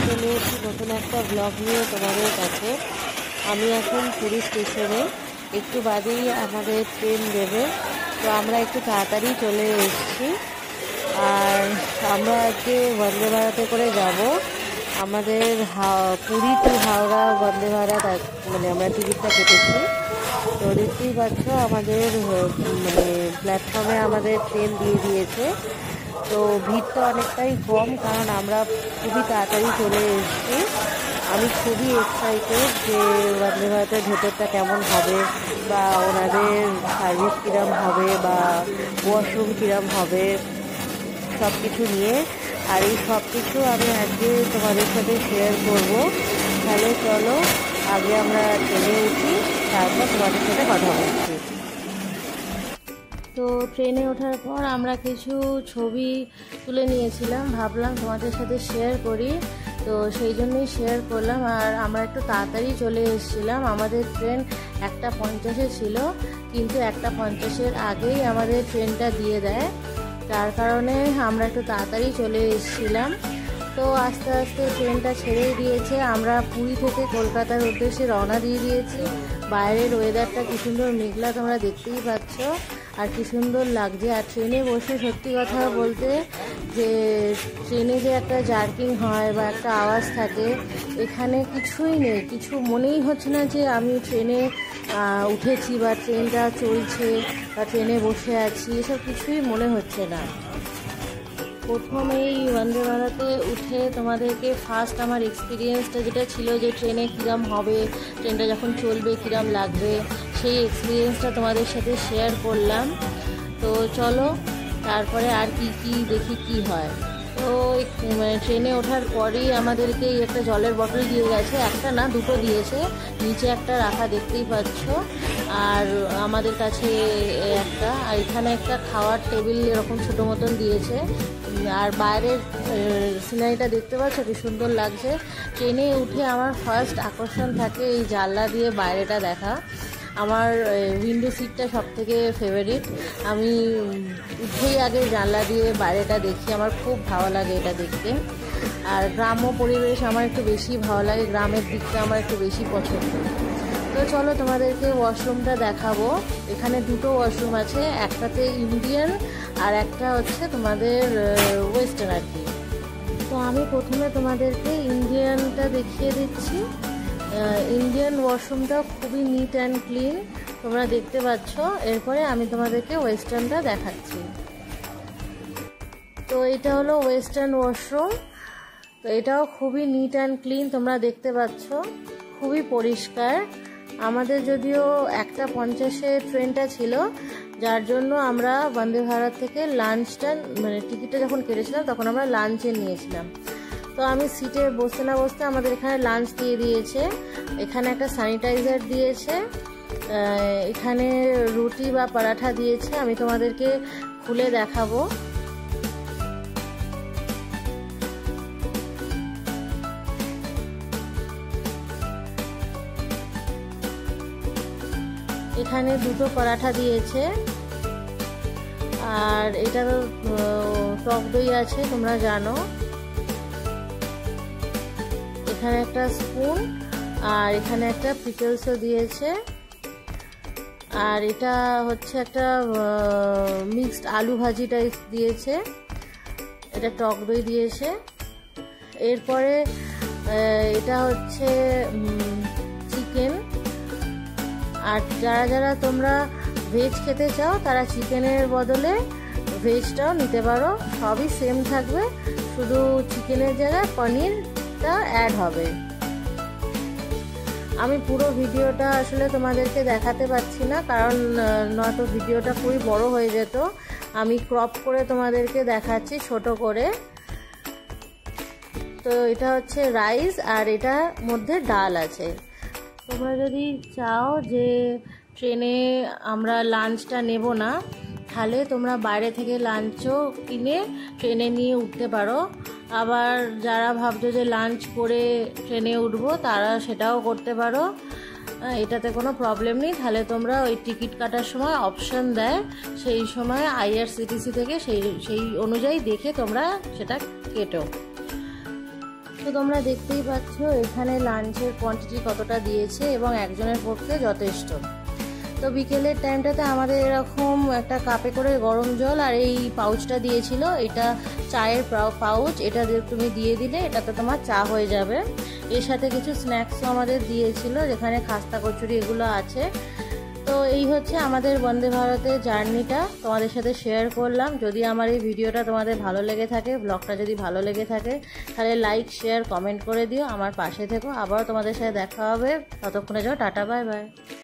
চলে এসেছি নতুন একটা ব্লগ নিয়ে তোমাদের কাছে। আমি এখন পুরী স্টেশনে, একটু বাদেই আমাদের ট্রেন দেবে, তো আমরা একটু তাড়াতাড়ি চলে এসেছি। আর আমরা আজকে বন্দে ভারতে করে যাব। আমাদের পুরী টু হাওড়া বন্দে ভারত, মানে আমরা টিকিটটা কেটেছি। তো দেখতেই পাচ্ছ আমাদের মানে প্ল্যাটফর্মে আমাদের ট্রেন দিয়ে দিয়েছে। তো ভিড়টা অনেকটাই কম, কারণ আমরা খুবই তাড়াতাড়ি চলে এসেছি। আমি খুবই এক্সাইটেড যে বন্দে ভারতের ভেতরটা কেমন হবে, বা ওনাদের সার্ভিস কীরকম হবে, বা ওয়াশরুম কীরকম হবে, সব কিছু নিয়ে। আর এই সব কিছু আমি আজকে তোমাদের সাথে শেয়ার করব। তাহলে চলো আগে আমরা ট্রেনে উঠি, তারপর তোমাদের সাথে কথা বলছি। তো ট্রেনে ওঠার পর আমরা কিছু ছবি তুলে নিয়েছিলাম, ভাবলাম তোমাদের সাথে শেয়ার করি, তো সেই জন্যই শেয়ার করলাম। আর আমরা একটু তাড়াতাড়ি চলে এসেছিলাম। আমাদের ট্রেন 1:50-এ ছিল, কিন্তু 1:50-এর আগেই আমাদের ট্রেনটা দিয়ে দেয়, তার কারণে আমরা একটু তাড়াতাড়ি চলে এসেছিলাম। তো আস্তে আস্তে ট্রেনটা ছেড়েই দিয়েছে। আমরা পুরী থেকে কলকাতার উদ্দেশ্যে রওনা দিয়ে দিয়েছি। বাইরের ওয়েদারটা কী সুন্দর মেঘলা, তোমরা দেখতেই পাচ্ছ, আর কী সুন্দর লাগছে। আর ট্রেনে বসে সত্যি কথা বলতে যে ট্রেনে যে একটা জার্কিং হয় বা একটা আওয়াজ থাকে, এখানে কিছুই নেই, কিছু মনেই হচ্ছে না যে আমি ট্রেনে উঠেছি বা ট্রেনটা চলছে বা ট্রেনে বসে আছি, এসব কিছুই মনে হচ্ছে না। প্রথমেই বন্দে ভারতে উঠে তোমাদেরকে ফার্স্ট আমার এক্সপিরিয়েন্সটা যেটা ছিল, যে ট্রেনে কীরকম হবে, ট্রেনটা যখন চলবে কীরকম লাগবে, সেই এক্সপিরিয়েন্সটা তোমাদের সাথে শেয়ার করলাম। তো চলো তারপরে আর কি দেখি কি হয়। তো ট্রেনে ওঠার পরেই আমাদেরকে একটা জলের বোতল দিয়ে গেছে, একটা না দুটো দিয়েছে, নিচে একটা রাখা দেখতেই পাচ্ছ, আর আমাদের কাছে একটা, আর এখানে একটা খাওয়ার টেবিল এরকম ছোটো মতন দিয়েছে। আর বাইরের সিনারিটা দেখতে পাচ্ছ কি সুন্দর লাগছে। ট্রেনে উঠে আমার ফার্স্ট আকর্ষণ থাকে এই জানলা দিয়ে বাইরেটা দেখা। আমার উইন্ডো সিটটা সব থেকে ফেভারিট। আমি উঠেই আগে জানলা দিয়ে বাইরেটা দেখি, আমার খুব ভালো লাগে এটা দেখতে। আর গ্রাম্য পরিবেশ আমার একটু বেশি ভালো লাগে, গ্রামের দিকটা আমার একটু বেশি পছন্দ। তো চলো তোমাদেরকে ওয়াশরুমটা দেখাবো। এখানে দুটো ওয়াশরুম আছে, একটাতে ইন্ডিয়ান আর একটা হচ্ছে তোমাদের ওয়েস্টার্ন আর কি। তো আমি প্রথমে তোমাদেরকে ইন্ডিয়ানটা দেখিয়ে দিচ্ছি। ইন্ডিয়ান ওয়াশরুমটা খুবই নিট অ্যান্ড ক্লিন, তোমরা দেখতে পাচ্ছ। এরপরে আমি তোমাদেরকে ওয়েস্টার্নটা দেখাচ্ছি। তো এটা হলো ওয়েস্টার্ন ওয়াশরুম। তো এটাও খুবই নিট অ্যান্ড ক্লিন, তোমরা দেখতে পাচ্ছ, খুবই পরিষ্কার। আমাদের যদিও 1:50-এ ট্রেনটা ছিল, যার জন্য আমরা বন্দে ভারত থেকে লাঞ্চটা, মানে টিকিটটা যখন কেটেছিলাম তখন আমরা লাঞ্চে নিয়েছিলাম। তো আমি সিটে বসতে না বসতে আমাদের এখানে লাঞ্চ দিয়ে দিয়েছে। এখানে একটা স্যানিটাইজার দিয়েছে, এখানে রুটি বা পরাঠা দিয়েছে, আমি তোমাদেরকে খুলে দেখাবো। এখানে দুটো পরাঠা দিয়েছে, আর এটা টক দই আছে, তোমরা জানো। এখানে একটা স্পুন, আর এখানে একটা পিকলসও দিয়েছে। আর এটা হচ্ছে একটা মিক্সড আলু ভাজি টাইপ দিয়েছে, এটা টক দই দিয়েছে। এরপরে এটা হচ্ছে চিকেন। আর যারা যারা তোমরা ভেজ খেতে চাও তারা চিকেনের বদলে ভেজটাও নিতে পারো, সবই সেম থাকবে, শুধু চিকেনের জায়গায় পনিরটা অ্যাড হবে। আমি পুরো ভিডিওটা আসলে তোমাদেরকে দেখাতে পারছি না, কারণ নয়তো ভিডিওটা খুবই বড় হয়ে যেত। আমি ক্রপ করে তোমাদেরকে দেখাচ্ছি ছোট করে। তো এটা হচ্ছে রাইস, আর এটার মধ্যে ডাল আছে। তোমরা যদি চাও যে ট্রেনে আমরা লাঞ্চটা নেব না, তাহলে তোমরা বাইরে থেকে লাঞ্চও কিনে ট্রেনে নিয়ে উঠতে পারো। আবার যারা ভাবছো যে লাঞ্চ করে ট্রেনে উঠবো, তারা সেটাও করতে পারো, এটাতে কোনো প্রবলেম নেই। তাহলে তোমরা ওই টিকিট কাটার সময় অপশন দেয়, সেই সময় IRCTC থেকে সেই অনুযায়ী দেখে তোমরা সেটা কেটো। তো তোমরা দেখতেই পাচ্ছ এখানে লাঞ্চের কোয়ান্টিটি কতটা দিয়েছে এবং একজনের পক্ষে যথেষ্ট। তো বিকেলের টাইমটাতে আমাদের এরকম একটা কাপে করে গরম জল আর এই পাউচটা দিয়েছিল, এটা চায়ের পাউচ, এটা তুমি দিয়ে দিলে এটাতে তোমার চা হয়ে যাবে। এর সাথে কিছু স্ন্যাক্সও আমাদের দিয়েছিল, যেখানে খাস্তা কচুরি এগুলো আছে। তো এই হচ্ছে আমাদের বন্দে ভারতের জার্নিটা তোমাদের সাথে শেয়ার করলাম। যদি আমার এই ভিডিওটা তোমাদের ভালো লেগে থাকে, ব্লগটা যদি ভালো লেগে থাকে, তাহলে লাইক শেয়ার কমেন্ট করে দিও, আমার পাশে থেকো। আবারও তোমাদের সাথে দেখা হবে, ততক্ষণে যাও, টাটা বাই বাই।